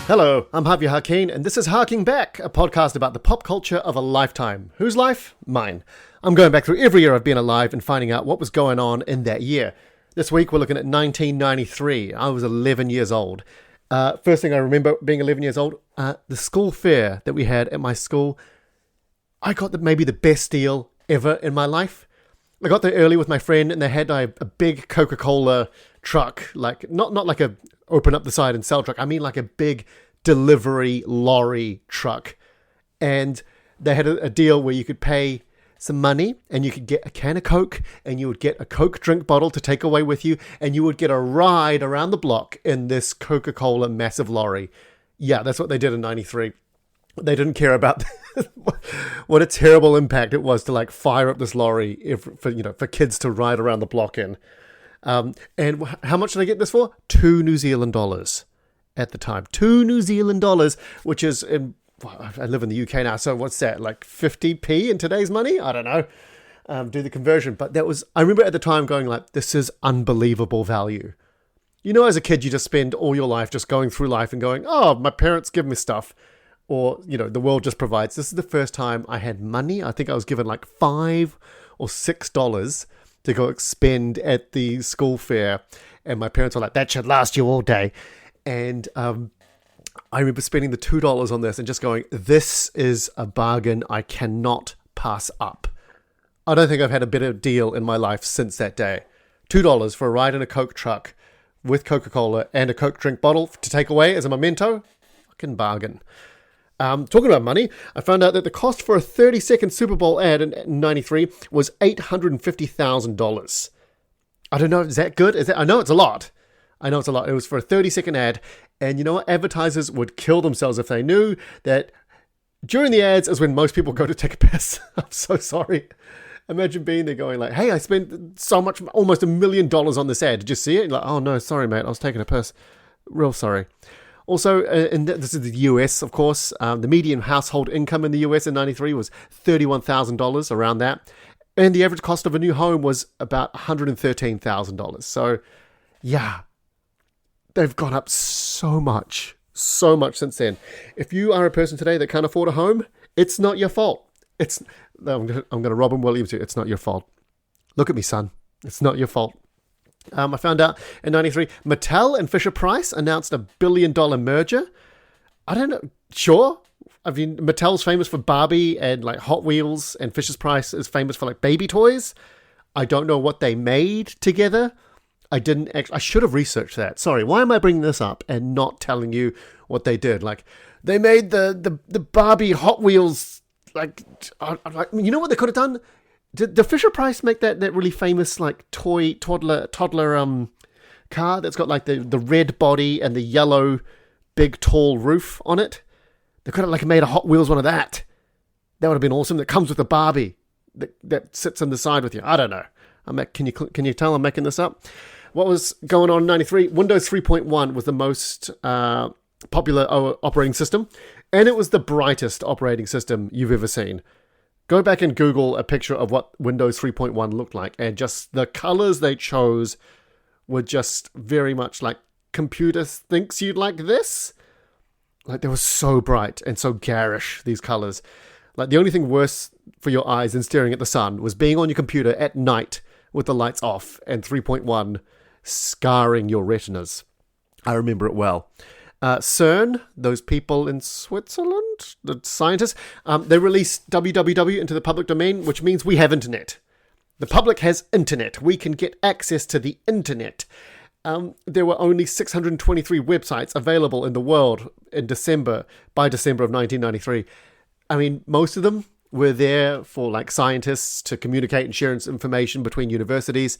Hello, I'm Javier Hakeem, and this is Harking Back, a podcast about the pop culture of a lifetime. Whose life? Mine. I'm going back through every year I've been alive and finding out what was going on in that year. This week we're looking at 1993. I was 11 years old. First thing I remember being 11 years old, the school fair that we had at my school, I got maybe the best deal ever in my life. I got there early with my friend, and they had a big Coca-Cola truck, like not like a open up the side and sell truck. I mean like a big delivery lorry truck. And they had a deal where you could pay some money and you could get a can of Coke, and you would get a Coke drink bottle to take away with you, and you would get a ride around the block in this Coca-Cola massive lorry. Yeah, that's what they did in 93. They didn't care about what a terrible impact it was to like fire up this lorry for kids to ride around the block in. And how much did I get this for? $2 New Zealand dollars at the time. $2 New Zealand dollars, which is I live in the UK now, so what's that, like 50p in today's money? I don't know. Do the conversion. But I remember at the time going like, this is unbelievable value. You know, as a kid, you just spend all your life just going through life and going, oh, my parents give me stuff. Or, the world just provides. This is the first time I had money. I think I was given like $5 or $6 to go spend at the school fair. And my parents were like, that should last you all day. And I remember spending the $2 on this and just going, this is a bargain I cannot pass up. I don't think I've had a better deal in my life since that day. $2 for a ride in a Coke truck with Coca-Cola and a Coke drink bottle to take away as a memento. Fucking bargain. Talking about money, I found out that the cost for a 30-second Super Bowl ad in 93 was $850,000. I don't know, is that good? I know it's a lot. It was for a 30-second ad. And you know what? Advertisers would kill themselves if they knew that during the ads is when most people go to take a piss. I'm so sorry. Imagine being there going like, hey, I spent so much, almost $1 million on this ad. Did you see it? You're like, oh no, sorry, mate. I was taking a piss. Real sorry. Also, this is the US, of course. The median household income in the US in 93 was $31,000, around that. And the average cost of a new home was about $113,000. So, yeah, they've gone up so much since then. If you are a person today that can't afford a home, it's not your fault. I'm going to Robin Williams here. It's not your fault. Look at me, son. It's not your fault. I found out in 93, Mattel and Fisher-Price announced a $1 billion merger. I don't know. Sure. I mean, Mattel's famous for Barbie and like Hot Wheels, and Fisher-Price is famous for like baby toys. I don't know what they made together. I should have researched that. Sorry. Why am I bringing this up and not telling you what they did? Like, they made the Barbie Hot Wheels, like, you know what they could have done? Did Fisher-Price make that really famous like toy toddler car that's got like the red body and the yellow big tall roof on it? They could have like made a Hot Wheels one of that. That would have been awesome. That comes with the Barbie that sits on the side with you. I don't know. Can you tell I'm making this up? What was going on in 93? Windows 3.1 was the most popular operating system, and it was the brightest operating system you've ever seen. Go back and Google a picture of what Windows 3.1 looked like, and just the colors they chose were just very much like computer thinks you'd like this. Like, they were so bright and so garish, these colors. Like, the only thing worse for your eyes than staring at the sun was being on your computer at night with the lights off and 3.1 scarring your retinas. I remember it well. CERN, those people in Switzerland, the scientists, they released www into the public domain, which means we have internet. The public has internet. We can get access to the internet. There were only 623 websites available in the world by December of 1993. I mean, most of them were there for like scientists to communicate and share information between universities.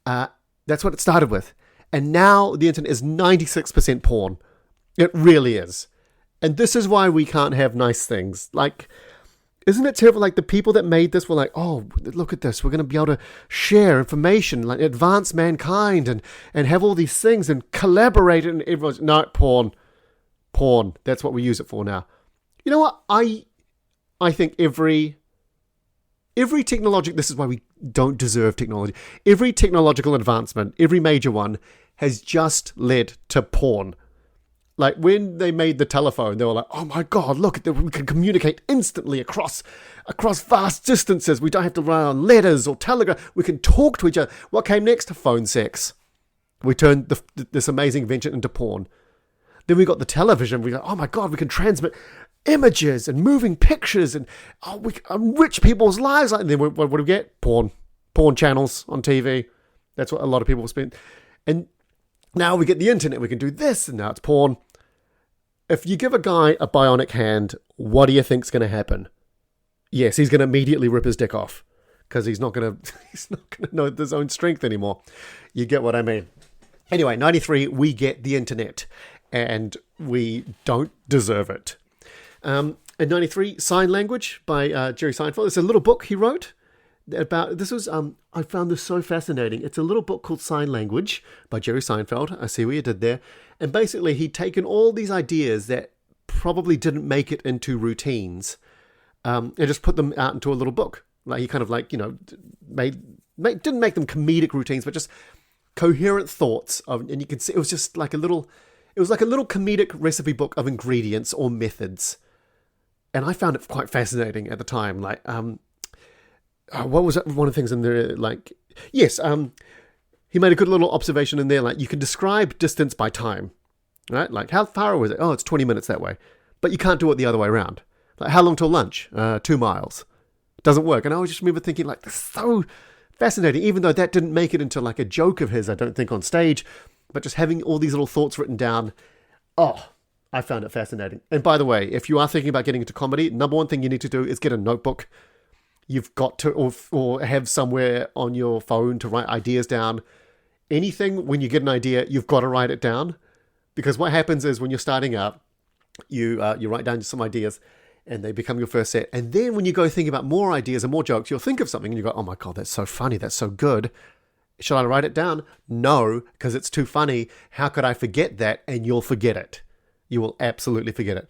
That's what it started with. And now the internet is 96% porn. It really is. And this is why we can't have nice things. Like, isn't it terrible? Like, the people that made this were like, oh, look at this. We're going to be able to share information, like advance mankind and have all these things and collaborate. And everyone's, no, porn. That's what we use it for now. You know what? I think every technological, this is why we don't deserve technology. Every technological advancement, every major one, has just led to porn. Like when they made the telephone, they were like, oh my God, look, we can communicate instantly across vast distances. We don't have to rely on letters or telegraph. We can talk to each other. What came next? Phone sex. We turned this amazing invention into porn. Then we got the television. We go, oh my God, we can transmit images and moving pictures and we enrich people's lives. And then what do we get? Porn channels on TV. That's what a lot of people spend. And now we get the internet. We can do this, and now it's porn. If you give a guy a bionic hand, what do you think's going to happen? Yes, he's going to immediately rip his dick off because he's not going to know his own strength anymore. You get what I mean? Anyway, 93, we get the internet, and we don't deserve it. In 93, Sign Language by Jerry Seinfeld. It's a little book he wrote about, this was, I found this so fascinating. It's a little book called Sign Language by Jerry Seinfeld. I see what you did there. And basically he'd taken all these ideas that probably didn't make it into routines, and just put them out into a little book. Like he kind of like, didn't make them comedic routines, but just coherent thoughts of, and you can see it was just like a little comedic recipe book of ingredients or methods. And I found it quite fascinating at the time. Like, what was it? One of the things in there, like, yes, he made a good little observation in there. Like, you can describe distance by time, right? Like, how far was it? Oh, it's 20 minutes that way. But you can't do it the other way around. Like, how long till lunch? 2 miles. Doesn't work. And I always just remember thinking, like, this is so fascinating, even though that didn't make it into like a joke of his, I don't think, on stage, but just having all these little thoughts written down. Oh, I found it fascinating. And by the way, if you are thinking about getting into comedy, number one thing you need to do is get a notebook. You've got to, or have somewhere on your phone to write ideas down. Anything, when you get an idea, you've got to write it down. Because what happens is when you're starting out, you write down some ideas and they become your first set. And then when you go thinking about more ideas and more jokes, you'll think of something and you go, oh my God, that's so funny. That's so good. Should I write it down? No, because it's too funny. How could I forget that? And you'll forget it. You will absolutely forget it.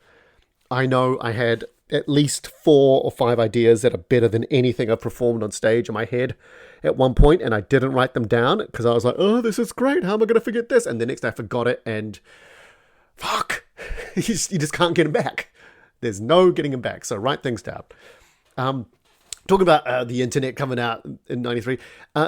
I know I had at least 4 or 5 ideas that are better than anything I've performed on stage in my head at one point, and I didn't write them down because I was like, oh, this is great. How am I going to forget this? And the next day I forgot it, and fuck, you just can't get them back. There's no getting them back. So write things down. Talking about the internet coming out in 93,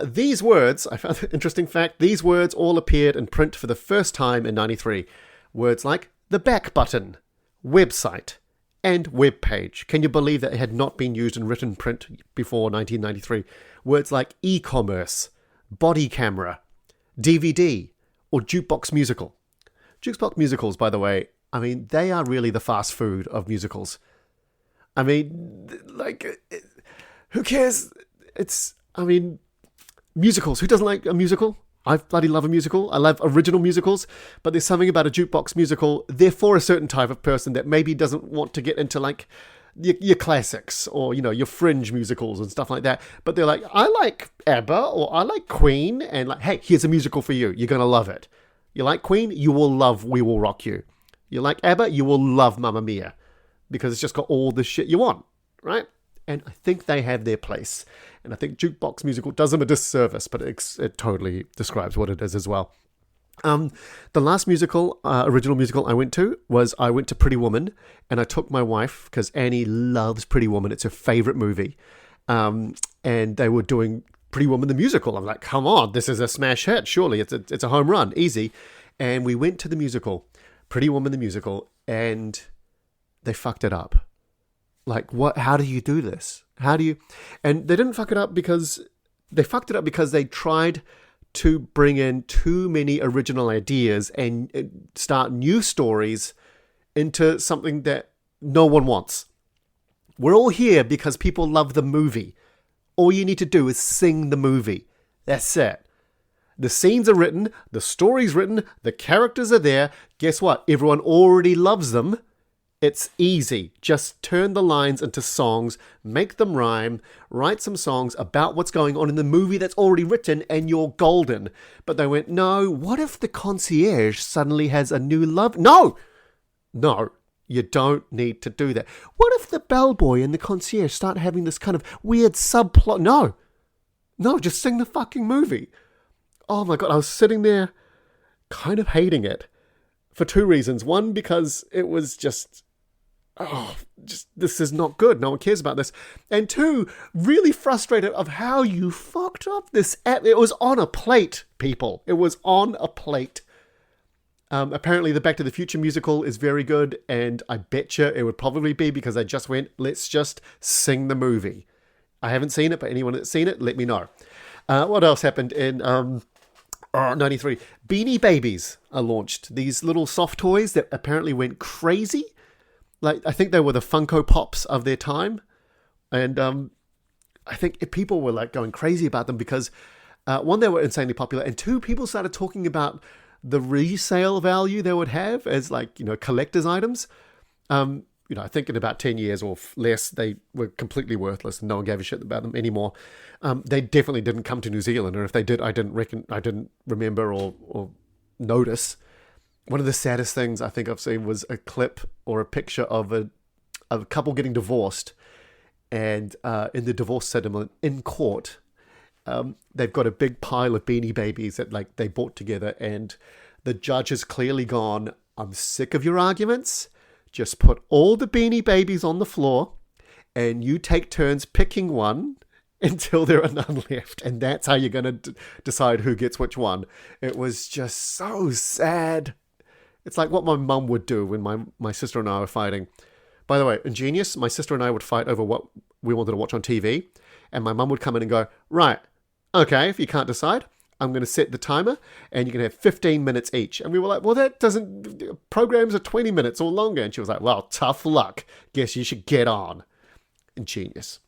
these words, I found an interesting fact, these words all appeared in print for the first time in 93. Words like the back button, website, and web page. Can you believe that it had not been used in written print before 1993? Words like e-commerce, body camera, DVD, or jukebox musical. Jukebox musicals, by the way, I mean, they are really the fast food of musicals. I mean, like, who cares? Musicals. Who doesn't like a musical? I bloody love a musical. I love original musicals, but there's something about a jukebox musical. They're for a certain type of person that maybe doesn't want to get into like your classics or, your fringe musicals and stuff like that. But they're like, I like ABBA or I like Queen, and like, hey, here's a musical for you. You're going to love it. You like Queen? You will love We Will Rock You. You like ABBA? You will love Mamma Mia, because it's just got all the shit you want, right? And I think they have their place. And I think jukebox musical does them a disservice, but it totally describes what it is as well. The last musical, original musical I went to Pretty Woman, and I took my wife because Annie loves Pretty Woman. It's her favorite movie. And they were doing Pretty Woman the musical. I'm like, come on, this is a smash hit. Surely it's a home run, easy. And we went to the musical, Pretty Woman the musical, and they fucked it up. Like, what? How do you do this? And they didn't fuck it up because they fucked it up because they tried to bring in too many original ideas and start new stories into something that no one wants. We're all here because people love the movie. All you need to do is sing the movie. That's it. The scenes are written, the story's written, the characters are there. Guess what? Everyone already loves them. It's easy. Just turn the lines into songs, make them rhyme, write some songs about what's going on in the movie that's already written, and you're golden. But they went, no, what if the concierge suddenly has a new love? No, you don't need to do that. What if the bellboy and the concierge start having this kind of weird subplot? No, just sing the fucking movie. Oh my God, I was sitting there kind of hating it for two reasons. One, because it was just this is not good. No one cares about this. And two, really frustrated of how you fucked up this app. It was on a plate, people. It was on a plate. Apparently the Back to the Future musical is very good, and I betcha it would probably be because they just went, let's just sing the movie. I haven't seen it, but anyone that's seen it, let me know. What else happened in 93? Beanie Babies are launched. These little soft toys that apparently went crazy. Like, I think they were the Funko Pops of their time. And I think people were like going crazy about them because one, they were insanely popular, and two, people started talking about the resale value they would have as like, collector's items. I think in about 10 years or less, they were completely worthless and no one gave a shit about them anymore. They definitely didn't come to New Zealand, or if they did, I didn't remember or notice. One of the saddest things I think I've seen was a clip or a picture of a couple getting divorced, and in the divorce settlement in court, they've got a big pile of Beanie Babies that like they bought together, and the judge has clearly gone, I'm sick of your arguments. Just put all the Beanie Babies on the floor, and you take turns picking one until there are none left. And that's how you're going to decide who gets which one. It was just so sad. It's like what my mum would do when my sister and I were fighting. By the way, ingenious, my sister and I would fight over what we wanted to watch on TV. And my mum would come in and go, right, okay, if you can't decide, I'm going to set the timer and you can have 15 minutes each. And we were like, well, that doesn't, programs are 20 minutes or longer. And she was like, well, tough luck. Guess you should get on. Ingenious.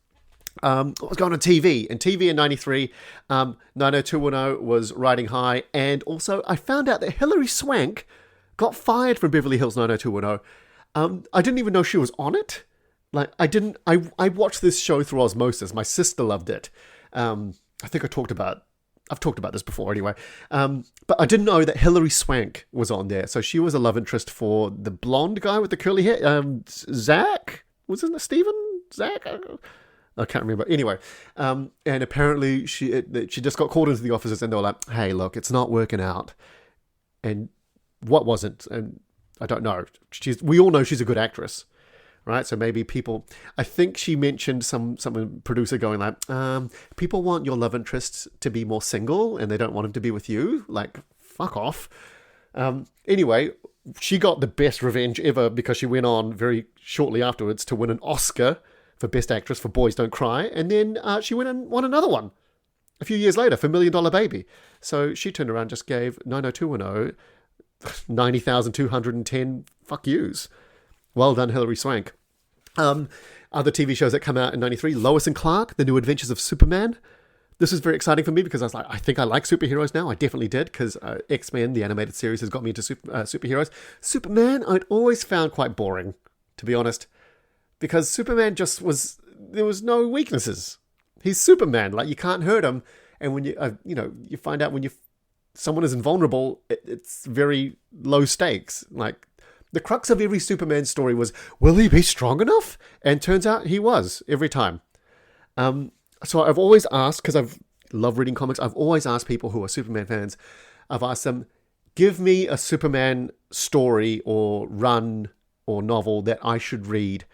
What was going on TV? And TV in 93, 90210 was riding high. And also, I found out that Hilary Swank got fired from Beverly Hills 90210. I didn't even know she was on it. Like, I watched this show through osmosis. My sister loved it. I think I've talked about this before anyway. But I didn't know that Hilary Swank was on there. So she was a love interest for the blonde guy with the curly hair. Zach? Was it Steven? Zach? I can't remember. Anyway, and apparently she just got called into the offices and they were like, hey, look, it's not working out. And what wasn't? And I don't know. We all know she's a good actress. Right, so maybe people, I think she mentioned some producer going like, people want your love interests to be more single and they don't want him to be with you. Like, fuck off. Anyway, she got the best revenge ever because she went on very shortly afterwards to win an Oscar for Best Actress for Boys Don't Cry. And then she went and won another one a few years later for $1 Million Baby. So she turned around and just gave 90210 90,210 fuck yous. Well done, Hilary Swank. Other TV shows that come out in 93, Lois and Clark, The New Adventures of Superman. This was very exciting for me because I was like, I think I like superheroes now. I definitely did because X-Men, the animated series, has got me into superheroes. Superman, I'd always found quite boring, to be honest, because Superman there was no weaknesses. He's Superman, like you can't hurt him. And when you find out when someone is invulnerable, it's very low stakes. Like, the crux of every Superman story was, will he be strong enough? And turns out he was, every time. So I've always asked, because I love reading comics, I've always asked people who are Superman fans, I've asked them, give me a Superman story or run or novel that I should read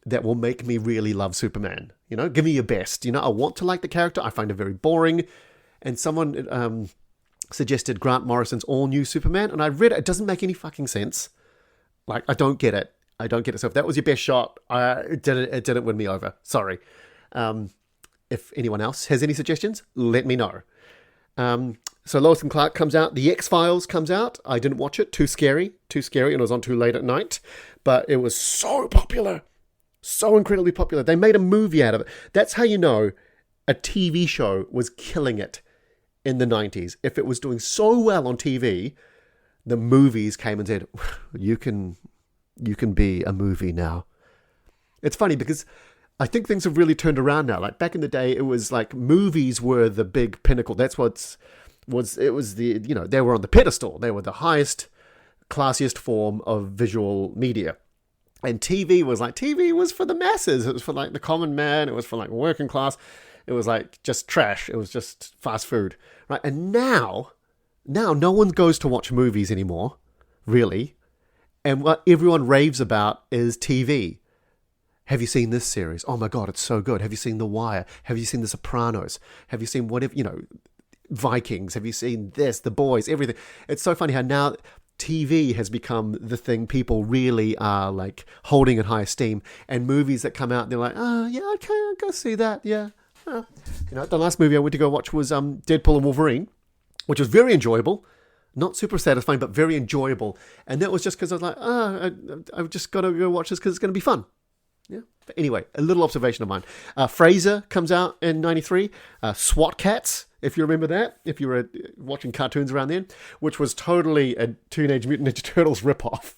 that will make me really love Superman. Give me your best. I want to like the character. I find it very boring. And someone suggested Grant Morrison's all-new Superman, and I read it. It doesn't make any fucking sense. Like, I don't get it. So if that was your best shot, it didn't win me over. Sorry. If anyone else has any suggestions, let me know. So Lois and Clark comes out. The X-Files comes out. I didn't watch it. Too scary, and it was on too late at night. But it was so popular. So incredibly popular. They made a movie out of it. That's how you know a TV show was killing it in the 90s. If it was doing so well on TV, the movies came and said, you can be a movie now. It's funny because I think things have really turned around now. Like back in the day, it was like movies were the big pinnacle. That's they were on the pedestal. They were the highest, classiest form of visual media. And TV was for the masses. It was for like the common man. It was for like working class. It was like just trash. It was just fast food, right? And now no one goes to watch movies anymore, really. And what everyone raves about is TV. Have you seen this series? Oh my God, it's so good. Have you seen The Wire? Have you seen The Sopranos? Have you seen whatever, Vikings? Have you seen this? The Boys? Everything. It's so funny how now TV has become the thing people really are like holding in high esteem. And movies that come out, they're like, oh yeah, okay, I'll go see that. Yeah. The last movie I went to go watch was Deadpool and Wolverine, which was very enjoyable. Not super satisfying, but very enjoyable. And that was just because I was like, I've just got to go watch this because it's going to be fun. Yeah. But anyway, a little observation of mine. Frasier comes out in 93. SWAT Cats, if you remember that, if you were watching cartoons around then, which was totally a Teenage Mutant Ninja Turtles ripoff.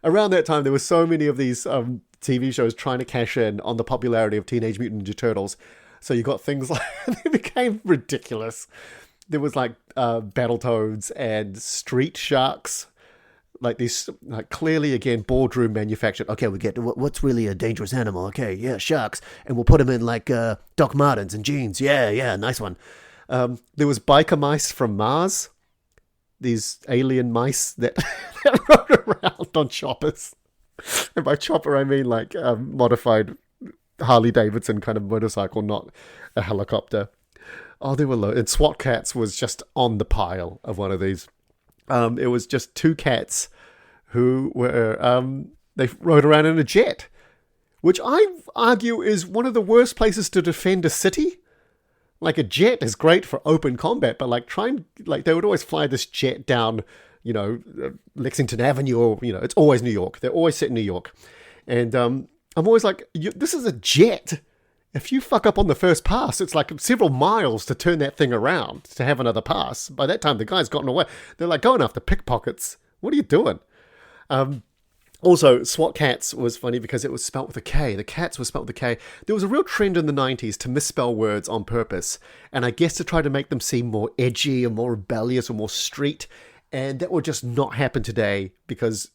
Around that time, there were so many of these TV shows trying to cash in on the popularity of Teenage Mutant Ninja Turtles. So you got things like, they became ridiculous. There was like Battletoads and Street Sharks. Like these, like clearly again, boardroom manufactured. Okay, we get what's really a dangerous animal. Okay, yeah, sharks, and we'll put them in like Doc Martens and jeans. Yeah, nice one. There was biker mice from Mars. These alien mice that, that rode around on choppers. And by chopper, I mean like modified Harley Davidson kind of motorcycle, not a helicopter. Oh, they were low. And SWAT Cats was just on the pile of one of these. It was just two cats who were, they rode around in a jet, which I argue is one of the worst places to defend a city. Like a jet is great for open combat, but they would always fly this jet down, Lexington Avenue or, it's always New York. They're always set in New York. And I'm always like, this is a jet. If you fuck up on the first pass, it's like several miles to turn that thing around to have another pass. By that time, the guy's gotten away. They're like going after pickpockets. What are you doing? Also, SWAT Cats was funny because it was spelt with a K. The cats were spelt with a K. There was a real trend in the 90s to misspell words on purpose. And I guess to try to make them seem more edgy and more rebellious or more street. And that would just not happen today because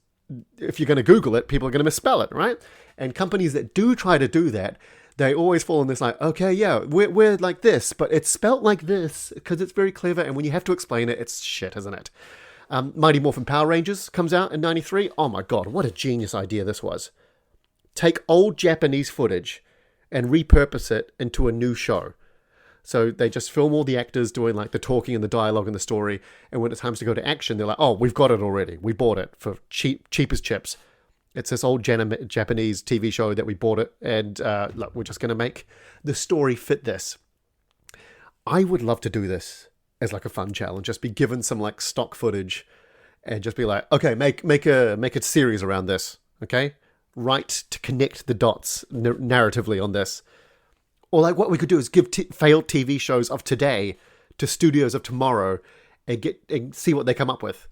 if you're going to Google it, people are going to misspell it, right? And companies that do try to do that, they always fall in this like, okay, yeah, we're like this, but it's spelt like this because it's very clever. And when you have to explain it, it's shit, isn't it? Mighty Morphin Power Rangers comes out in 93. Oh my God, what a genius idea this was. Take old Japanese footage and repurpose it into a new show. So they just film all the actors doing like the talking and the dialogue and the story. And when it's time to go to action, they're like, oh, we've got it already. We bought it for cheap as chips. It's this old Japanese TV show that we bought it. And look, we're just going to make the story fit this. I would love to do this as like a fun challenge. Just be given some like stock footage and just be like, okay, make a series around this. Okay. Write to connect the dots narratively on this. Or like what we could do is give failed TV shows of today to studios of tomorrow and see what they come up with.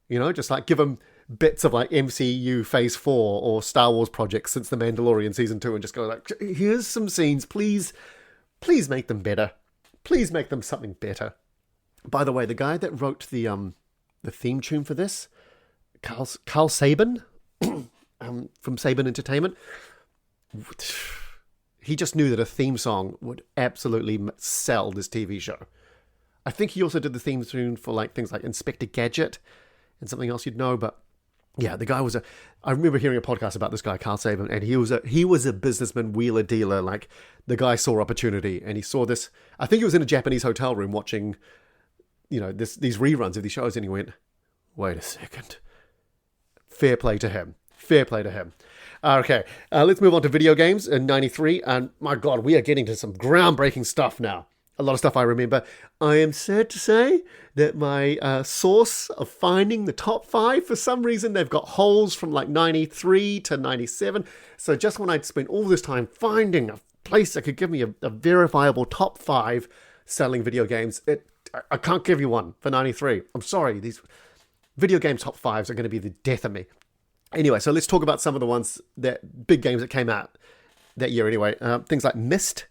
Just like give them bits of like MCU Phase 4 or Star Wars projects since The Mandalorian Season 2 and just go like, here's some scenes, please make them better. Please make them something better. By the way, the guy that wrote the theme tune for this, Carl Saban, from Saban Entertainment, he just knew that a theme song would absolutely sell this TV show. I think he also did the theme tune for like things like Inspector Gadget and something else you'd know. But yeah, the guy was I remember hearing a podcast about this guy, Carl Saban, and he was a businessman, wheeler dealer. Like the guy saw opportunity and he saw this. I think he was in a Japanese hotel room watching, these reruns of these shows, and he went, wait a second. Fair play to him. Okay, let's move on to video games in 93. And my God, we are getting to some groundbreaking stuff now. A lot of stuff I remember. I am sad to say that my source of finding the top 5, for some reason, they've got holes from like 93 to 97. So just when I'd spent all this time finding a place that could give me a verifiable top 5 selling video games, I can't give you one for 93. I'm sorry, these video game top 5s are going to be the death of me. Anyway, so let's talk about some of the ones big games that came out that year anyway. Things like Myst,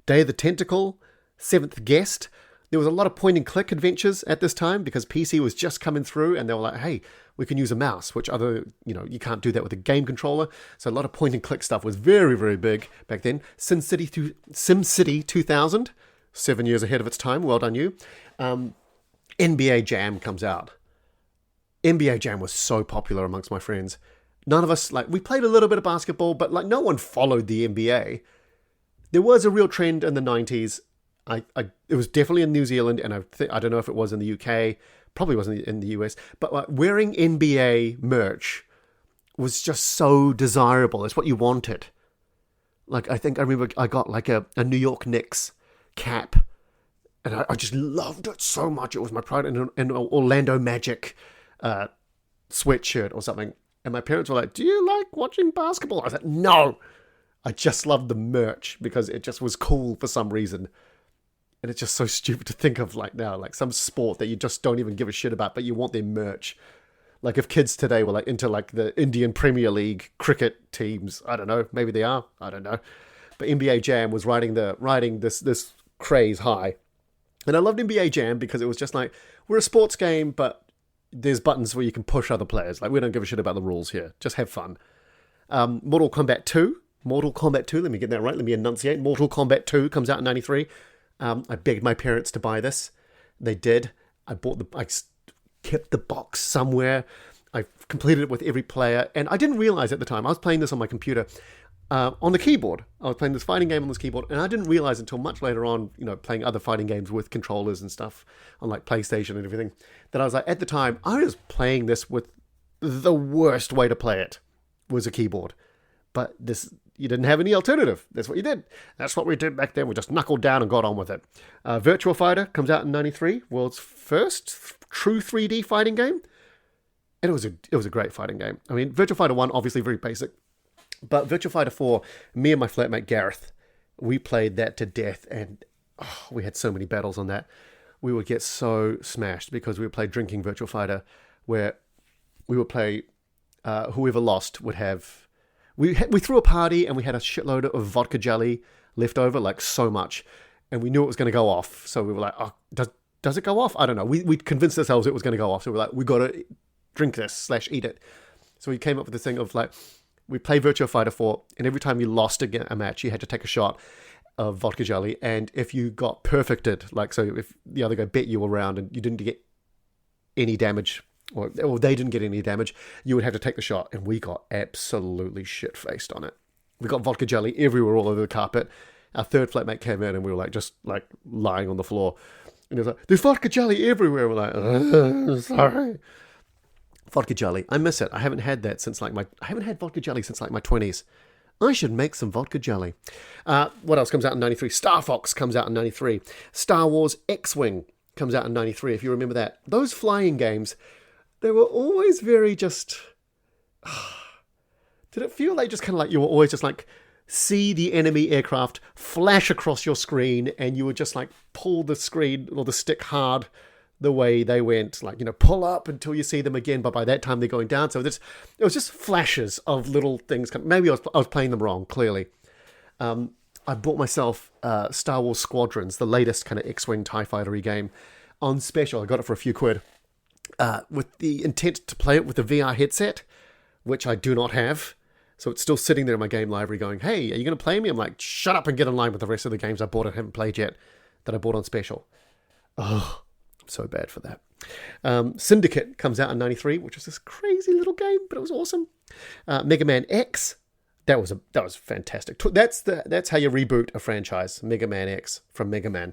Day of the Tentacle, Seventh Guest. There was a lot of point and click adventures at this time because PC was just coming through and they were like, hey, we can use a mouse, which you can't do that with a game controller. So a lot of point and click stuff was very, very big back then. SimCity 2000, 7 years ahead of its time. Well done, you. NBA Jam comes out. NBA Jam was so popular amongst my friends. None of us, like, we played a little bit of basketball, but like no one followed the NBA. There was a real trend in the 90s. It was definitely in New Zealand, and I don't know if it was in the UK, probably wasn't in the US, but like wearing NBA merch was just so desirable. It's what you wanted. Like, I remember I got like a New York Knicks cap, and I just loved it so much. It was my pride in an Orlando Magic sweatshirt or something. And my parents were like, "Do you like watching basketball?" I was like, "No, I just loved the merch because it just was cool for some reason." And it's just so stupid to think of like now, like some sport that you just don't even give a shit about, but you want their merch. Like if kids today were like into like the Indian Premier League cricket teams, I don't know, maybe they are, I don't know. But NBA Jam was riding this craze high. And I loved NBA Jam because it was just like, we're a sports game, but there's buttons where you can push other players. Like, we don't give a shit about the rules here. Just have fun. Mortal Kombat 2, let me get that right, let me enunciate. Mortal Kombat 2 comes out in 93. I begged my parents to buy this. They did. I kept the box somewhere. I completed it with every player. And I didn't realize at the time, I was playing this on my computer, on the keyboard. I was playing this fighting game on this keyboard, and I didn't realize until much later on, playing other fighting games with controllers and stuff on like PlayStation and everything, that I was like, at the time, I was playing this with the worst way to play it was a keyboard. But you didn't have any alternative. That's what you did. That's what we did back then. We just knuckled down and got on with it. Virtua Fighter comes out in 93, world's first true 3D fighting game. And it was a great fighting game. I mean, Virtua Fighter 1, obviously very basic. But Virtua Fighter 4, me and my flatmate Gareth, we played that to death. And we had so many battles on that. We would get so smashed because we would play drinking Virtua Fighter, where we would play, whoever lost would have... We threw a party and we had a shitload of vodka jelly left over, like so much. And we knew it was going to go off. So we were like, oh, does it go off? I don't know. We convinced ourselves it was going to go off. So we were like, we got to drink this / eat it. So we came up with this thing of like, we play Virtua Fighter 4, and every time you lost a match, you had to take a shot of vodka jelly. And if you got perfected, like, so if the other guy bet you around and you didn't get any damage, or they didn't get any damage, you would have to take the shot. And we got absolutely shit-faced on it. We got vodka jelly everywhere, all over the carpet. Our third flatmate came in and we were like, just like lying on the floor. And he was like, "There's vodka jelly everywhere." We're like, sorry. Vodka jelly. I miss it. I haven't had vodka jelly since like my 20s. I should make some vodka jelly. What else comes out in 93? Star Fox comes out in 93. Star Wars X-Wing comes out in 93, if you remember that. Those flying games, they were always very just... Did it feel like just kind of like you were always just like see the enemy aircraft flash across your screen and you would just like pull the screen or the stick hard the way they went, like, pull up until you see them again, but by that time they're going down. So it was just flashes of little things. Maybe I was playing them wrong, clearly. I bought myself Star Wars Squadrons, the latest kind of X-Wing TIE Fighter-y game, on special. I got it for a few quid. With the intent to play it with a VR headset, which I do not have. So it's still sitting there in my game library going, "Hey, are you going to play me?" I'm like, shut up and get in line with the rest of the games I bought and haven't played yet that I bought on special. Oh, I'm so bad for that. Syndicate comes out in 93, which was this crazy little game, but it was awesome. Mega Man X, that was fantastic. That's how you reboot a franchise, Mega Man X from Mega Man.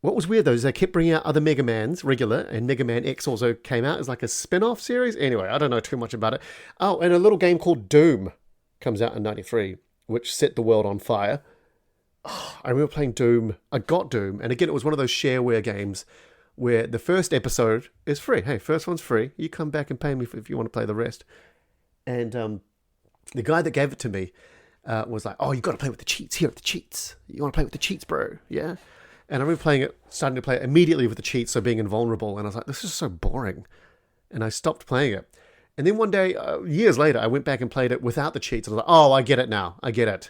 What was weird, though, is they kept bringing out other Mega Mans, regular, and Mega Man X also came out as like a spin-off series. Anyway, I don't know too much about it. Oh, and a little game called Doom comes out in 93, which set the world on fire. Oh, I remember playing Doom. I got Doom, and again, it was one of those shareware games where the first episode is free. Hey, first one's free. You come back and pay me if you want to play the rest. And the guy that gave it to me was like, "Oh, you got to play with the cheats. Here are the cheats. You want to play with the cheats, bro? Yeah." And I remember starting to play it immediately with the cheats, so being invulnerable. And I was like, this is so boring. And I stopped playing it. And then one day, years later, I went back and played it without the cheats. And I was like, oh, I get it now. I get it.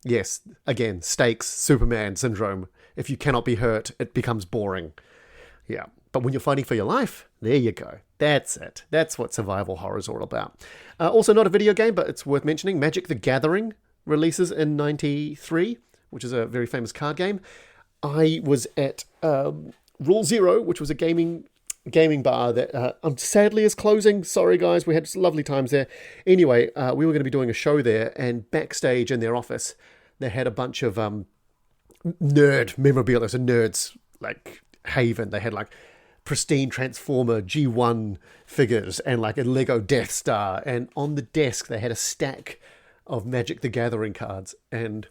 Yes, again, stakes, Superman syndrome. If you cannot be hurt, it becomes boring. Yeah. But when you're fighting for your life, there you go. That's it. That's what survival horror is all about. Also, not a video game, but it's worth mentioning. Magic the Gathering releases in 93, which is a very famous card game. I was at Rule Zero, which was a gaming gaming bar that sadly is closing. Sorry, guys, we had lovely times there. Anyway, we were going to be doing a show there, and backstage in their office, they had a bunch of nerd memorabilia. So nerds like haven. They had like pristine Transformer G1 figures and like a Lego Death Star. And on the desk, they had a stack of Magic the Gathering cards. And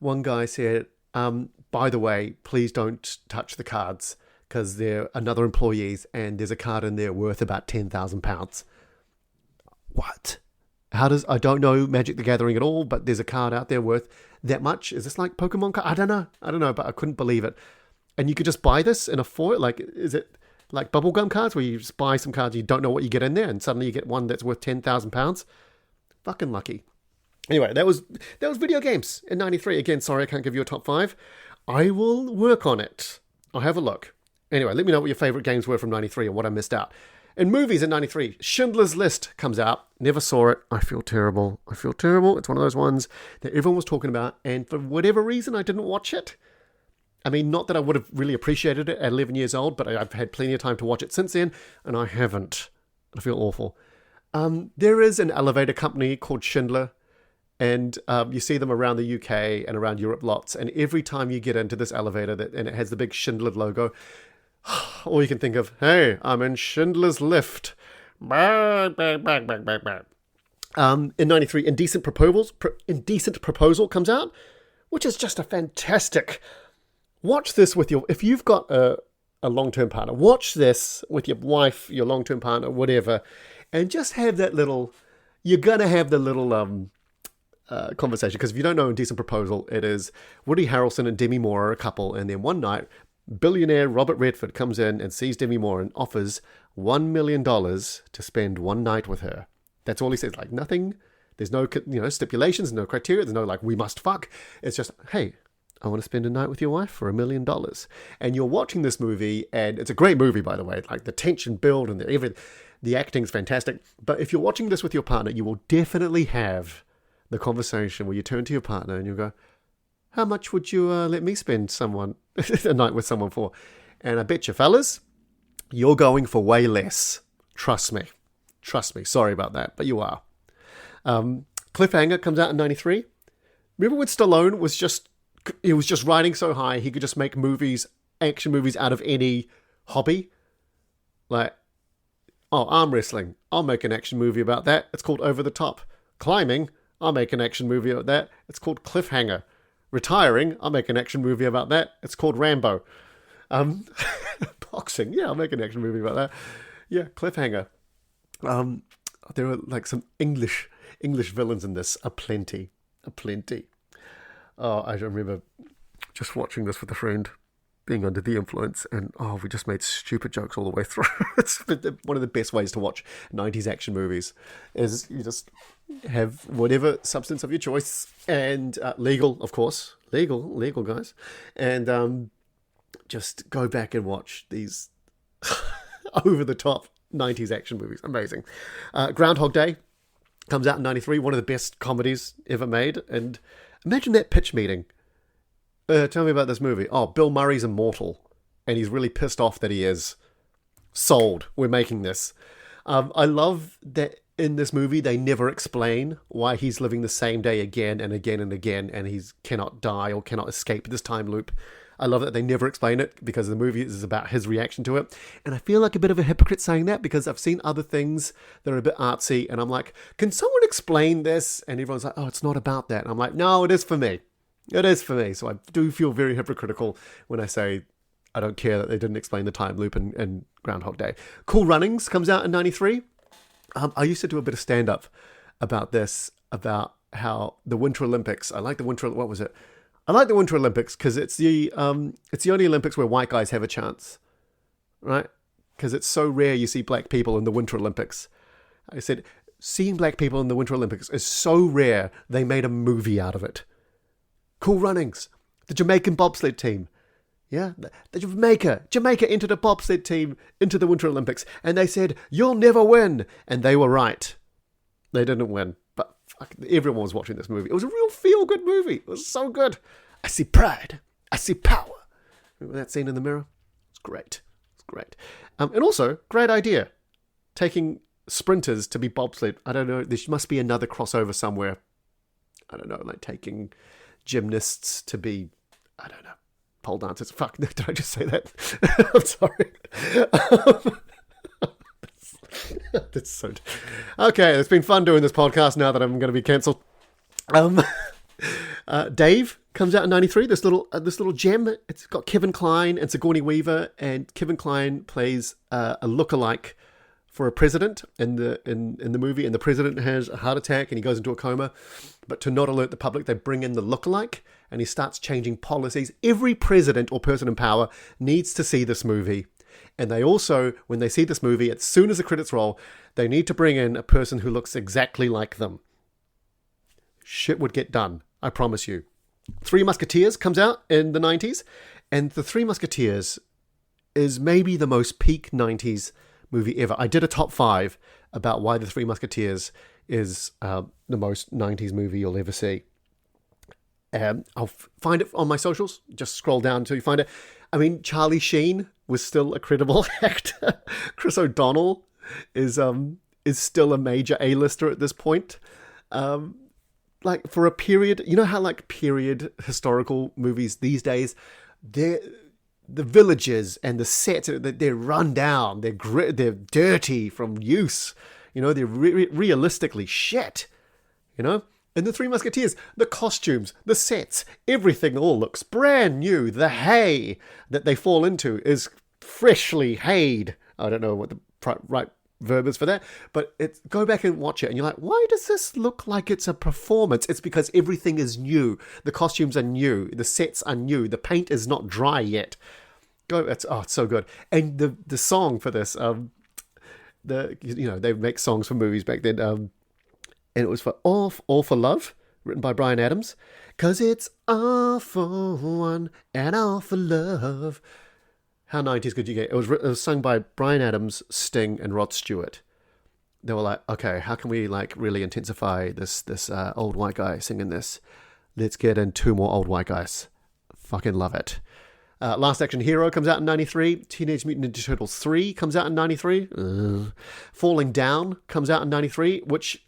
one guy said, by the way, please don't touch the cards because they're another employees and there's a card in there worth about £10,000. What? I don't know Magic the Gathering at all, but there's a card out there worth that much. Is this like Pokemon card? I don't know, but I couldn't believe it. And you could just buy this in a foil? Like, is it like bubblegum cards where you just buy some cards, you don't know what you get in there, and suddenly you get one that's worth £10,000? Fucking lucky. Anyway, that was video games in 93. Again, sorry, I can't give you a top 5. I will work on it. I'll have a look. Anyway, let me know what your favourite games were from 93 and what I missed out. In movies in 93, Schindler's List comes out. Never saw it. I feel terrible. It's one of those ones that everyone was talking about, and for whatever reason, I didn't watch it. I mean, not that I would have really appreciated it at 11 years old, but I've had plenty of time to watch it since then, and I haven't. I feel awful. There is an elevator company called Schindler, and you see them around the UK and around Europe lots, and every time you get into this elevator and it has the big Schindler logo, all you can think of, hey, I'm in Schindler's Lift. In 93, Indecent Proposal comes out, which is just a fantastic... Watch this with if you've got a long-term partner, watch this with your wife, your long-term partner, whatever, and just have that little, you're going to have the little conversation. Because if you don't know Indecent Proposal, it is Woody Harrelson and Demi Moore are a couple, and then one night, billionaire Robert Redford comes in and sees Demi Moore and offers $1 million to spend one night with her. That's all he says, like nothing, there's no stipulations, no criteria, there's no like, we must fuck. It's just, hey, I want to spend a night with your wife for $1 million. And you're watching this movie, and it's a great movie, by the way. Like the tension build and the acting's fantastic. But if you're watching this with your partner, you will definitely have the conversation where you turn to your partner and you go, how much would you let me spend a night with someone for? And I bet you, fellas, you're going for way less. Trust me. Sorry about that, but you are. Cliffhanger comes out in 93. Remember when Stallone was just riding so high, he could just make action movies out of any hobby. Like, arm wrestling, I'll make an action movie about that. It's called Over the Top. Climbing, I'll make an action movie about that. It's called Cliffhanger. Retiring, I'll make an action movie about that. It's called Rambo. Boxing, yeah, I'll make an action movie about that. Yeah, Cliffhanger. There are like some English villains in this, aplenty. Oh, I remember just watching this with a friend, being under the influence, and we just made stupid jokes all the way through. It's one of the best ways to watch 90s action movies, is you just have whatever substance of your choice, and legal, of course, legal guys, and just go back and watch these over-the-top 90s action movies. Amazing. Groundhog Day comes out in 93, one of the best comedies ever made, and imagine that pitch meeting. Tell me about this movie. Oh, Bill Murray's immortal, and he's really pissed off that he is. Sold. We're making this. I love that in this movie they never explain why he's living the same day again and again and again, and he cannot die or cannot escape this time loop. I love that they never explain it because the movie is about his reaction to it. And I feel like a bit of a hypocrite saying that because I've seen other things that are a bit artsy, and I'm like, can someone explain this? And everyone's like, oh, it's not about that. And I'm like, no, it is for me. It is for me. So I do feel very hypocritical when I say I don't care that they didn't explain the time loop in Groundhog Day. Cool Runnings comes out in 93. I used to do a bit of stand-up about this, about how the Winter Olympics, I like the Winter Olympics because it's the only Olympics where white guys have a chance, right? Because it's so rare you see black people in the Winter Olympics. I said, seeing black people in the Winter Olympics is so rare, they made a movie out of it. Cool Runnings, the Jamaican bobsled team. Yeah, the Jamaica entered a bobsled team into the Winter Olympics, and they said, you'll never win. And they were right. They didn't win. But everyone was watching this movie. It was a real feel-good movie. It was so good. I see pride. I see power. Remember that scene in the mirror? It's great. great. And also, great idea. Taking sprinters to be bobsled. I don't know, there must be another crossover somewhere. I don't know, like taking gymnasts to be, I don't know, pole dancers. Fuck, did I just say that? I'm sorry. That's so... Okay, it's been fun doing this podcast now that I'm going to be cancelled. Dave comes out in 93. This little gem. It's got Kevin Kline and Sigourney Weaver, and Kevin Kline plays a lookalike for a president in the movie, and the president has a heart attack and he goes into a coma. But to not alert the public, they bring in the lookalike, and he starts changing policies. Every president or person in power needs to see this movie. And they also, when they see this movie, as soon as the credits roll, they need to bring in a person who looks exactly like them. Shit would get done, I promise you. Three Musketeers comes out in the 90s, and The Three Musketeers is maybe the most peak 90s movie ever. I did a top 5 about why The Three Musketeers is the most 90s movie you'll ever see. I'll find it on my socials. Just scroll down until you find it. I mean, Charlie Sheen was still a credible actor. Chris O'Donnell is still a major A-lister at this point. Like, for a period, you know how like period historical movies these days, the villages and the sets, they're run down, they're dirty from use, you know, they're realistically shit, you know. In The Three Musketeers, the costumes, the sets, everything all looks brand new. The hay that they fall into is freshly hayed. I don't know what the right verb is for that, but go back and watch it, and you're like, why does this look like it's a performance? It's because everything is new. The costumes are new. The sets are new. The paint is not dry yet. It's so good. And the song for this, they make songs for movies back then. And it was for All for Love, written by Bryan Adams. 'Cause it's all for one and all for love. How 90s could you get? It was sung by Bryan Adams, Sting, and Rod Stewart. They were like, okay, how can we like really intensify this old white guy singing this? Let's get in 2 more old white guys. Fucking love it. Last Action Hero comes out in 93. Teenage Mutant Ninja Turtles 3 comes out in 93. Falling Down comes out in 93, which...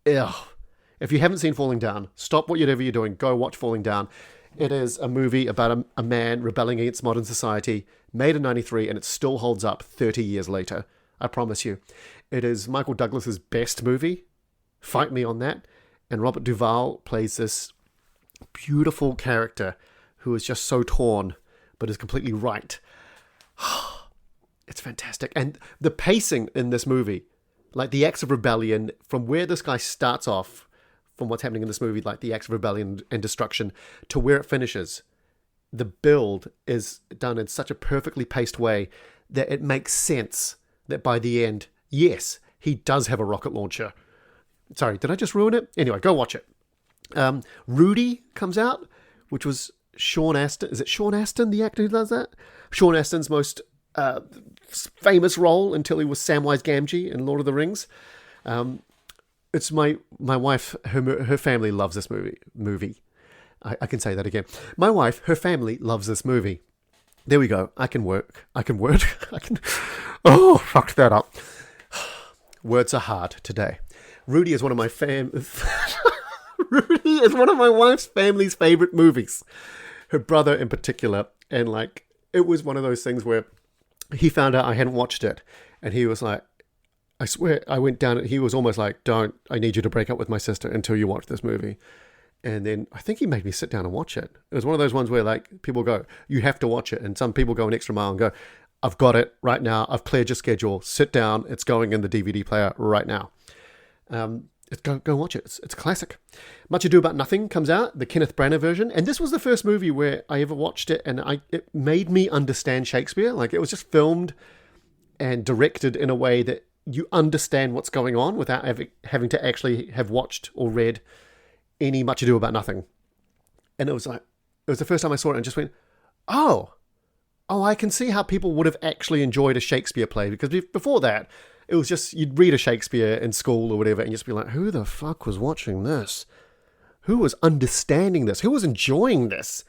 Ugh. If you haven't seen Falling Down, stop whatever you're doing. Go watch Falling Down. It is a movie about a man rebelling against modern society, made in 93, and it still holds up 30 years later. I promise you. It is Michael Douglas's best movie. Fight me on that. And Robert Duvall plays this beautiful character who is just so torn, but is completely right. It's fantastic. And the pacing in this movie, like the acts of rebellion, from where this guy starts off, from what's happening in this movie, like the acts of rebellion and destruction, to where it finishes, the build is done in such a perfectly paced way that it makes sense that by the end, yes, he does have a rocket launcher. Sorry, did I just ruin it? Anyway, go watch it. Rudy comes out, which was Sean Astin. Is it Sean Astin, the actor who does that? Sean Astin's most... famous role until he was Samwise Gamgee in Lord of the Rings. It's my wife, her family loves this movie. I can say that again. My wife, her family loves this movie. There we go. I can work. Oh, fucked that up. Words are hard today. Rudy is one of my Rudy is one of my wife's family's favorite movies. Her brother in particular. And like, it was one of those things where he found out I hadn't watched it, and he was like, I swear, I went down, he was almost like, I need you to break up with my sister until you watch this movie. And then I think he made me sit down and watch it. It was one of those ones where like people go, you have to watch it. And some people go an extra mile and go, I've got it right now. I've cleared your schedule. Sit down. It's going in the DVD player right now. Go watch it. It's a classic. Much Ado About Nothing comes out, the Kenneth Branagh version. And this was the first movie where I ever watched it, and it made me understand Shakespeare. Like, it was just filmed and directed in a way that you understand what's going on without having to actually have watched or read any Much Ado About Nothing. And it was the first time I saw it and just went, oh, I can see how people would have actually enjoyed a Shakespeare play. Because before that, it was just, you'd read a Shakespeare in school or whatever and just be like, who the fuck was watching this? Who was understanding this? Who was enjoying this?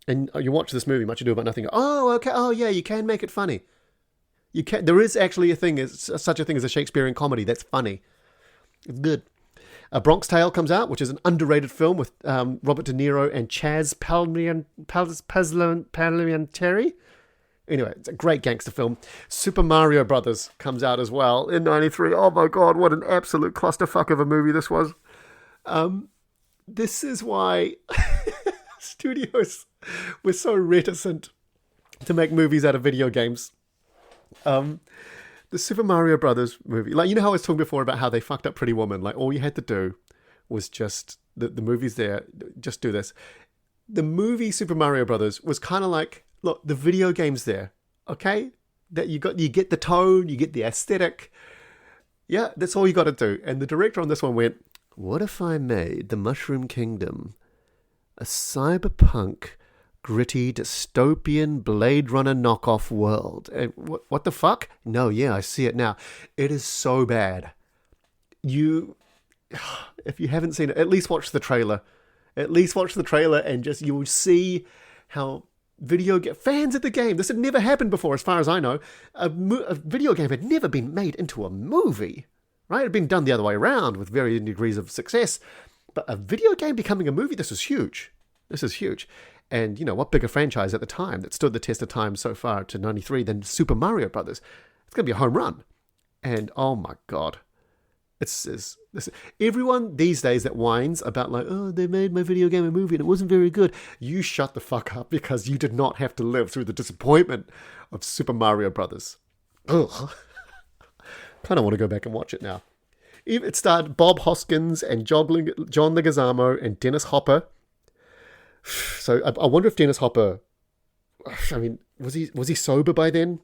And you watch this movie, Much Ado About Nothing, oh, okay, oh yeah, you can make it funny. There is actually such a thing as a Shakespearean comedy that's funny. It's good. A Bronx Tale comes out, which is an underrated film with Robert De Niro and Chaz Palminteri. Anyway, it's a great gangster film. Super Mario Brothers comes out as well in 93. Oh my God, what an absolute clusterfuck of a movie this was. This is why studios were so reticent to make movies out of video games. The Super Mario Brothers movie, like, you know how I was talking before about how they fucked up Pretty Woman? Like, all you had to do was just, the movie's there, just do this. The movie Super Mario Brothers was kind of like, look, the video game's there, okay? That you get the tone, you get the aesthetic. Yeah, that's all you got to do. And the director on this one went, what if I made the Mushroom Kingdom a cyberpunk, gritty, dystopian Blade Runner knockoff world? And what the fuck? No, yeah, I see it now. It is so bad. If you haven't seen it, at least watch the trailer. At least watch the trailer and just, you will see how fans of the game, this had never happened before as far as I know. A video game had never been made into a movie, right? It had been done the other way around with varying degrees of success. But a video game becoming a movie, this is huge. This is huge. And, what bigger franchise at the time that stood the test of time so far to 93 than Super Mario Brothers? It's going to be a home run. And, oh my God. It's everyone these days that whines about like, oh, they made my video game a movie and it wasn't very good. You shut the fuck up, because you did not have to live through the disappointment of Super Mario Brothers. Ugh. Kind of want to go back and watch it now. It starred Bob Hoskins and John Leguizamo and Dennis Hopper. So I wonder if Dennis Hopper, I mean, was he sober by then?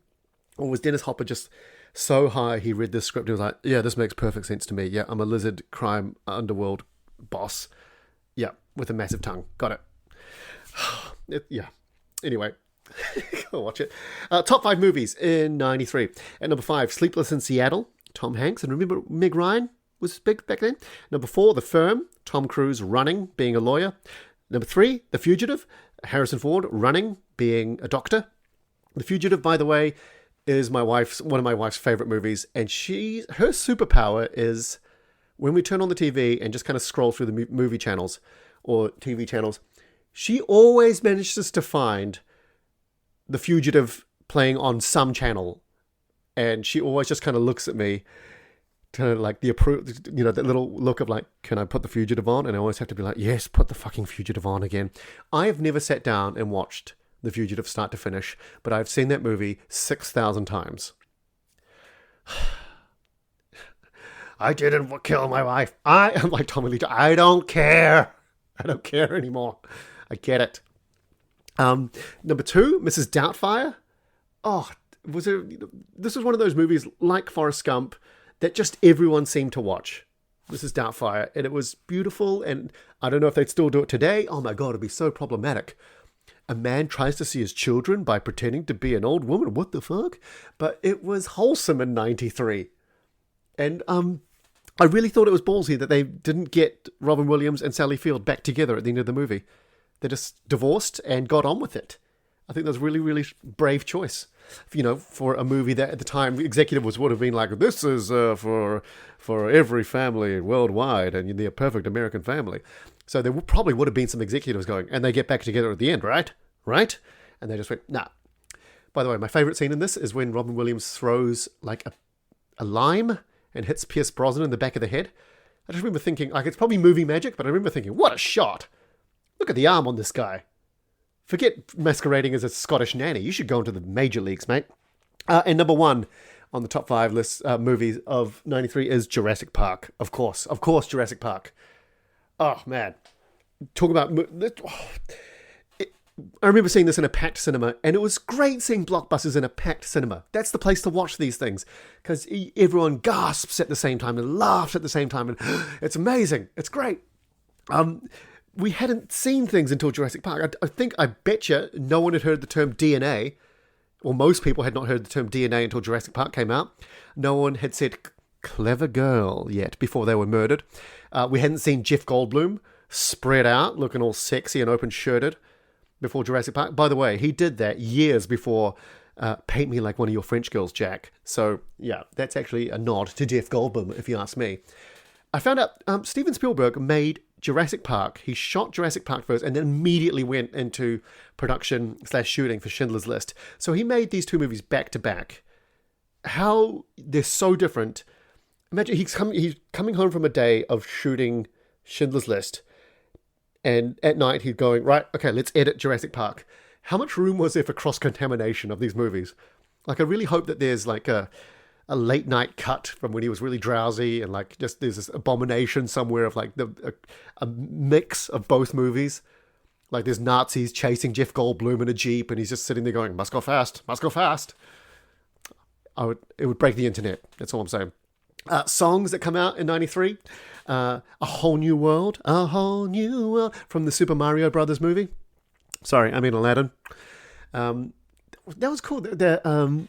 Or was Dennis Hopper just so high he read this script and was like, yeah, this makes perfect sense to me. Yeah, I'm a lizard crime underworld boss. Yeah, with a massive tongue. Got it. Yeah. Anyway, go watch it. Top 5 movies in 93. At number 5, Sleepless in Seattle, Tom Hanks. And remember, Meg Ryan was big back then. Number 4, The Firm, Tom Cruise running, being a lawyer. Number 3, The Fugitive, Harrison Ford running, being a doctor. The Fugitive, by the way, is one of my wife's favorite movies, and her superpower is when we turn on the TV and just kind of scroll through the movie channels or TV channels, she always manages to find The Fugitive playing on some channel, and she always just kind of looks at me, kind of like that little look of like, can I put The Fugitive on? And I always have to be like, yes, put the fucking Fugitive on again. I have never sat down and watched The Fugitive start to finish, but I've seen that movie 6,000 times. I didn't kill my wife. I'm like Tommy Lee. I don't care. I don't care anymore. I get it. Number 2, Mrs. Doubtfire. Oh, this was one of those movies like Forrest Gump that just everyone seemed to watch. Mrs. Doubtfire. And it was beautiful, and I don't know if they'd still do it today. Oh my God, it'd be so problematic. A man tries to see his children by pretending to be an old woman. What the fuck? But it was wholesome in 93. And I really thought it was ballsy that they didn't get Robin Williams and Sally Field back together at the end of the movie. They just divorced and got on with it. I think that was a really, really brave choice. For a movie that at the time executive would have been like, this is for every family worldwide and the perfect American family. So there probably would have been some executives going, and they get back together at the end, right? Right? And they just went, nah. By the way, my favorite scene in this is when Robin Williams throws like a lime and hits Pierce Brosnan in the back of the head. I just remember thinking, like, it's probably movie magic, but I remember thinking, what a shot. Look at the arm on this guy. Forget masquerading as a Scottish nanny. You should go into the major leagues, mate. And number 1 on the top 5 list movies of 93 is Jurassic Park. Of course, Jurassic Park. Oh, man. Talk about... I remember seeing this in a packed cinema, and it was great seeing blockbusters in a packed cinema. That's the place to watch these things, because everyone gasps at the same time and laughs at the same time, and it's amazing. It's great. We hadn't seen things until Jurassic Park. I bet you no one had heard the term DNA, or most people had not heard the term DNA until Jurassic Park came out. No one had said clever girl yet before they were murdered. We hadn't seen Jeff Goldblum spread out, looking all sexy and open-shirted before Jurassic Park. By the way, he did that years before paint me like one of your French girls, Jack. So, yeah, that's actually a nod to Jeff Goldblum, if you ask me. I found out Steven Spielberg made Jurassic Park. He shot Jurassic Park first and then immediately went into production/shooting for Schindler's List. So he made these two movies back to back. How they're so different. Imagine he's coming home from a day of shooting Schindler's List, and at night he's going, right, okay, let's edit Jurassic Park. How much room was there for cross-contamination of these movies? Like, I really hope that there's like a late night cut from when he was really drowsy, and like just there's this abomination somewhere of like a mix of both movies. Like there's Nazis chasing Jeff Goldblum in a Jeep, and he's just sitting there going, must go fast, must go fast. It would break the internet. That's all I'm saying. Songs that come out in 93. A Whole New World. A Whole New World from the Super Mario Brothers movie. Sorry, I mean Aladdin. That was cool. The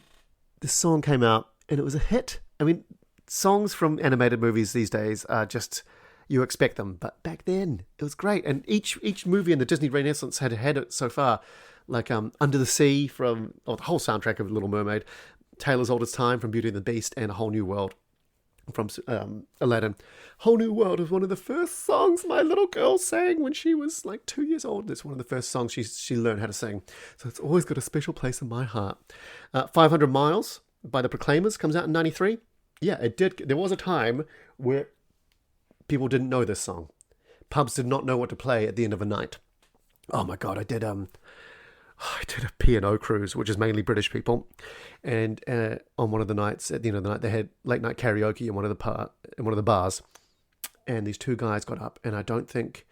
song came out and it was a hit. I mean, songs from animated movies these days are just, you expect them. But back then, it was great. And each movie in the Disney Renaissance had it so far. Like Under the Sea from, the whole soundtrack of Little Mermaid. Taylor's Oldest Time from Beauty and the Beast, and A Whole New World from Aladdin. Whole New World was one of the first songs my little girl sang when she was like 2 years old. It's one of the first songs she learned how to sing. So it's always got a special place in my heart. 500 Miles by the Proclaimers comes out in 93. Yeah, it did. There was a time where people didn't know this song. Pubs did not know what to play at the end of a night. Oh my God, I did a P&O cruise, which is mainly British people, and on one of the nights, at the end of the night, they had late night karaoke in one of the bars, and these two guys got up, and I don't think,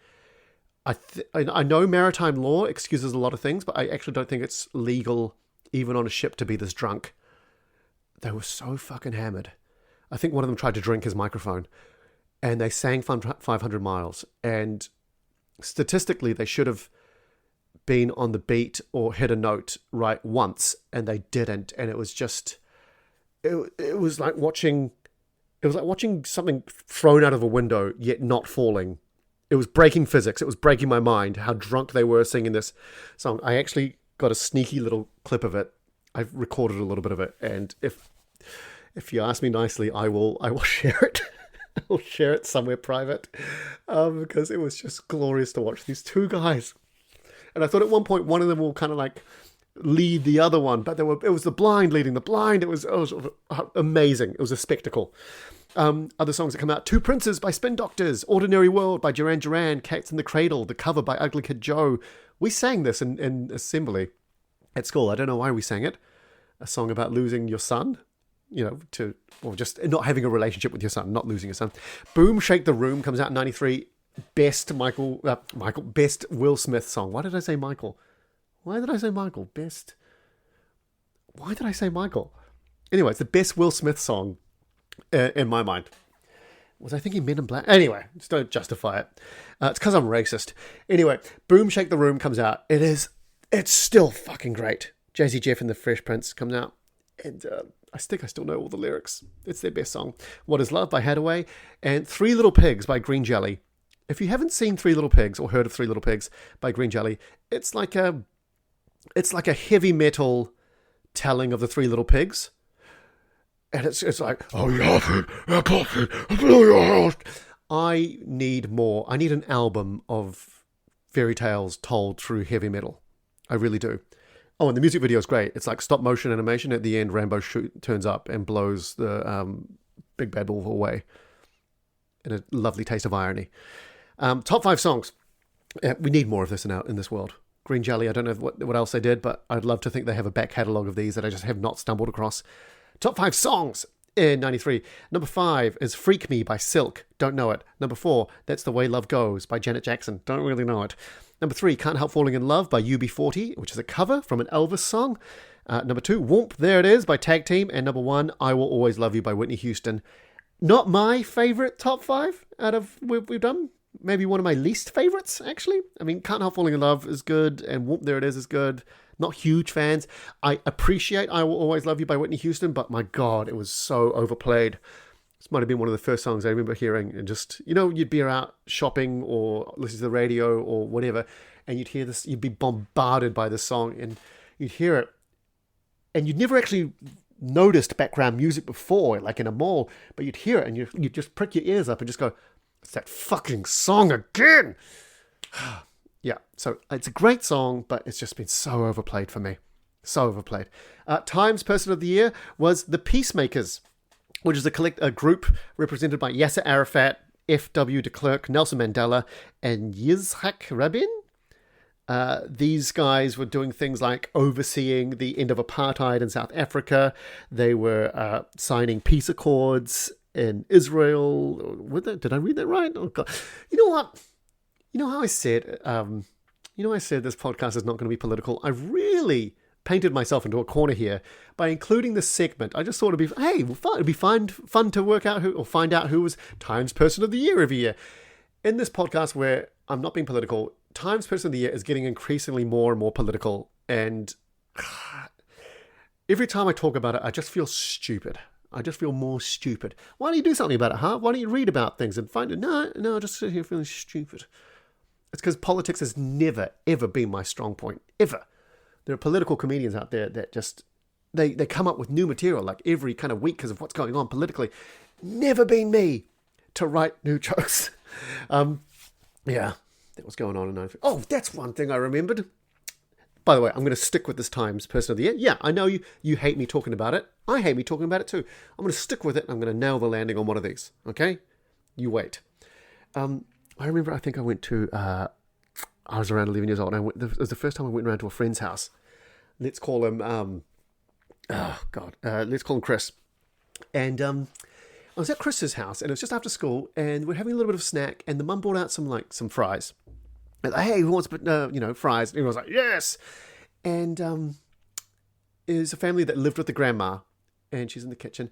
I know maritime law excuses a lot of things, but I actually don't think it's legal even on a ship to be this drunk. They were so fucking hammered. I think one of them tried to drink his microphone, and they sang 500 Miles, and statistically they should have been on the beat or hit a note right once, and they didn't, and it was just it was like watching something thrown out of a window yet not falling. It was breaking physics. It was breaking my mind how drunk they were singing this song. I actually got a sneaky little clip of it. I've recorded a little bit of it, and if you ask me nicely, I will share it. I'll share it somewhere private, because it was just glorious to watch these two guys. And I thought at one point one of them will kind of like lead the other one, but it was the blind leading the blind. It was amazing. It was a spectacle. Other songs that come out: Two Princes by Spin Doctors, Ordinary World by Duran Duran, Cats in the Cradle, the cover by Ugly Kid Joe. We sang this in assembly at school. I don't know why we sang it. A song about losing your son, or just not having a relationship with your son, not losing your son. Boom Shake the Room comes out in 93. Best best Will Smith song. Why did I say Michael? Why did I say Michael? Why did I say Michael? Anyway, it's the best Will Smith song in my mind. Was I thinking Men in Black? Anyway, just don't justify it. It's because I'm racist. Anyway, Boom Shake the Room comes out. It's still fucking great. Jay-Z Jeff and the Fresh Prince comes out. And I think I still know all the lyrics. It's their best song. What Is Love by Hathaway. And Three Little Pigs by Green Jelly. If you haven't seen Three Little Pigs or heard of Three Little Pigs by Green Jelly, it's like a heavy metal telling of the Three Little Pigs. And it's like, oh, I need more. I need an album of fairy tales told through heavy metal. I really do. Oh, and the music video is great. It's like stop motion animation. At the end, Rambo turns up and blows the big bad wolf away. And a lovely taste of irony. Top 5 songs. We need more of this in this world. Green Jelly, I don't know what else they did, but I'd love to think they have a back catalogue of these that I just have not stumbled across. Top 5 songs in 93. Number 5 is Freak Me by Silk. Don't know it. Number 4, That's the Way Love Goes by Janet Jackson. Don't really know it. Number 3, Can't Help Falling in Love by UB40, which is a cover from an Elvis song. Number 2, Whoomp, There It Is by Tag Team. And number 1, I Will Always Love You by Whitney Houston. Not my favourite top 5 out of we've done. Maybe one of my least favourites, actually. I mean, Can't Help Falling in Love is good, and Whoop, There It Is good. Not huge fans. I appreciate I Will Always Love You by Whitney Houston, but my God, it was so overplayed. This might have been one of the first songs I remember hearing, and just, you'd be out shopping or listening to the radio or whatever, and you'd hear this, you'd be bombarded by this song, and you'd hear it, and you'd never actually noticed background music before, like in a mall, but you'd hear it and you just prick your ears up and just go, it's that fucking song again. Yeah, so it's a great song, but it's just been so overplayed for me. So overplayed. Times Person of the Year was The Peacemakers, which is a group represented by Yasser Arafat, F.W. de Klerk, Nelson Mandela, and Yitzhak Rabin. These guys were doing things like overseeing the end of apartheid in South Africa. They were signing peace accords in Israel. Did I read that right? Oh, God. You know what? You know how I said, I said this podcast is not going to be political. I really painted myself into a corner here by including this segment. I just thought it'd be fun to work out find out who was Times Person of the Year every year. In this podcast where I'm not being political, Times Person of the Year is getting increasingly more and more political, and every time I talk about it, I just feel stupid. I just feel more stupid. Why don't you do something about it, huh? Why don't you read about things and find it? No, I just sit here feeling stupid. It's because politics has never, ever been my strong point, ever. There are political comedians out there that just, they come up with new material like every kind of week because of what's going on politically. Never been me to write new jokes. Yeah, that was going on. And oh, that's one thing I remembered. By the way, I'm going to stick with this Times Person of the Year. Yeah, I know you hate me talking about it. I hate me talking about it too. I'm going to stick with it. I'm going to nail the landing on one of these. Okay? You wait. I remember, I think I went to, I was around 11 years old, and it was the first time I went around to a friend's house. Let's call him, let's call him Chris. And I was at Chris's house, and it was just after school, and we're having a little bit of a snack, and the mum brought out some fries. And hey, who wants fries? And everyone's like, yes! And it was a family that lived with the grandma, and she's in the kitchen,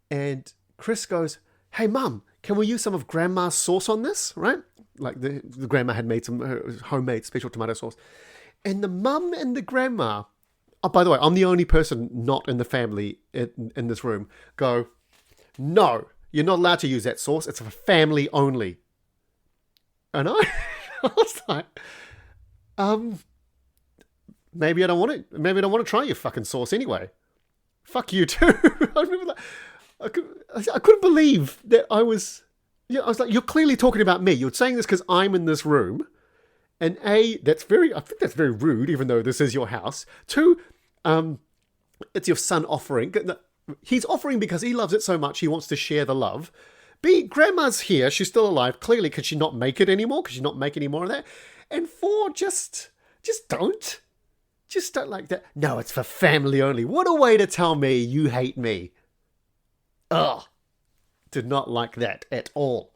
and Chris goes, hey, Mum, can we use some of Grandma's sauce on this, right? Like the grandma had made some homemade special tomato sauce. And the mum and the grandma, oh, by the way, I'm the only person not in the family in this room, go, no, you're not allowed to use that sauce. It's for family only. And I was like, maybe I don't want it. Maybe I don't want to try your fucking sauce anyway. Fuck you too. I remember that. I couldn't believe that I was like, you're clearly talking about me. You're saying this because I'm in this room. And I think that's very rude, even though this is your house. Two, it's your son offering. He's offering because he loves it so much, he wants to share the love. B, Grandma's here. She's still alive. Clearly, could she not make it anymore? Could she not make any more of that? And four, just don't. Just don't like that. No, it's for family only. What a way to tell me you hate me. Ugh. Did not like that at all.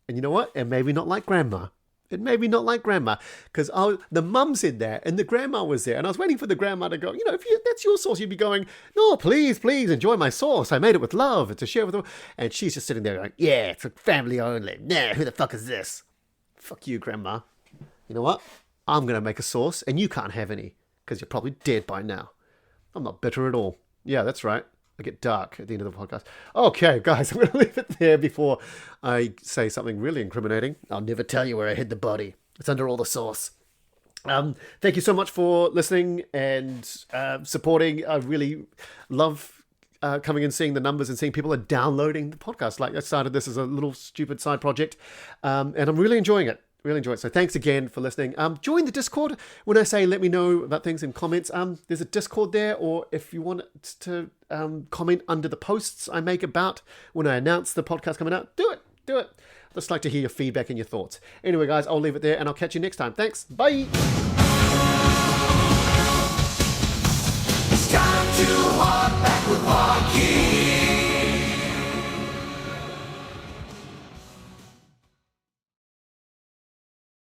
And you know what? It made me not like Grandma. It made me not like Grandma. Because the mum said that and the grandma was there. And I was waiting for the grandma to go, if that's your sauce, you'd be going, no, please, enjoy my sauce. I made it with love to share with them. And she's just sitting there going, yeah, it's for family only. Nah, who the fuck is this? Fuck you, Grandma. You know what? I'm going to make a sauce and you can't have any. Because you're probably dead by now. I'm not bitter at all. Yeah, that's right. I get dark at the end of the podcast. Okay, guys, I'm going to leave it there before I say something really incriminating. I'll never tell you where I hid the body. It's under all the sauce. Thank you so much for listening and supporting. I really love coming and seeing the numbers and seeing people are downloading the podcast. Like, I started this as a little stupid side project, and I'm really enjoying it. Really enjoy it. So thanks again for listening. Join the Discord. When I say let me know about things in comments, there's a Discord there, or if you want to comment under the posts I make about when I announce the podcast coming out, do it. I'd just like to hear your feedback and your thoughts. Anyway, guys, I'll leave it there and I'll catch you next time. Thanks. Bye.